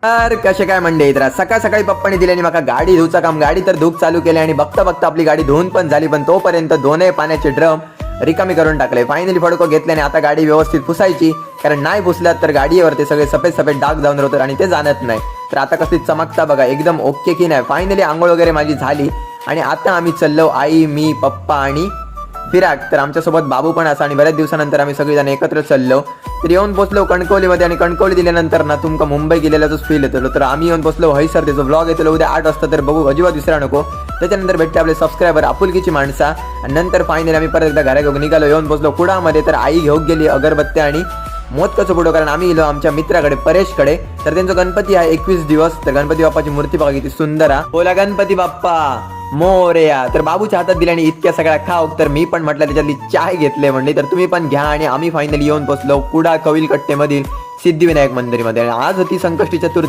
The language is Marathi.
तर कसे काय मंडळी, तर सकाळ सकाळी पप्पाने दिल्याने माका गाडी धुवचं काम. गाडी तर धूप चालू केले आणि बघता बघता आपली गाडी धुवून पण झाली, पण तोपर्यंत दोन्ही पाण्याचे ड्रम रिकामी करून टाकले. फायनली फडको घेतल्याने आता गाडी व्यवस्थित पुसायची, कारण नाही पुसल्यात तर गाडीवरती सगळे सफेद सफेद डाग जाऊन राहतात आणि ते जाणत नाही. तर आता कसली चमकता बघा, एकदम ओके की नाही. फायनली आंघोळ वगैरे माझी झाली आणि आता आम्ही चाललो, आई, मी, पप्पा आणि फिराक. तर आमच्यासोबत बाबू पण असा आणि बऱ्याच दिवसानंतर आम्ही सगळेजण एकत्र चाललो. तर येऊन पोचलो कणकवलीमध्ये आणि कणकवली दिल्यानंतर ना तुमका मुंबई गेलेलाच फील येतो. तर आम्ही येऊन पोचलो हयसर. त्याचा ब्लॉग येतो उद्या 8 वाजता, तर बघू, अजिबात विसरा नको. त्याच्यानंतर भेटते आपले सबस्क्रायबर, आपुलकीची माणसा. आणि नंतर फायनली आम्ही परत एकदा घरा घेऊन निघालो. येऊन पोचलो कुडामध्ये. तर आई घेऊन गेली अगरबत्त्या आणि मोदकाचं पुढं, कारण आम्ही गेलो आमच्या मित्राकडे, परेशकडे. तर त्यांचा गणपती आहे 21 दिवस. तर गणपती बाप्पाची मूर्ती बघा किती सुंदर आहे. बोला गणपती बाप्पा मोरया. तर बाबूच्या हातात दिल्याने इतक्या सगळ्या खाऊ. तर मी पण म्हटलं त्याच्यातली चाय घेतले म्हणली, तर तुम्ही पण घ्या. आणि आम्ही फायनली येऊन पोचलो कुडा कविलकट्टेमधील सिद्धिविनायक मंदिरमध्ये. आणि आज होती संकष्टी चतुर्थी.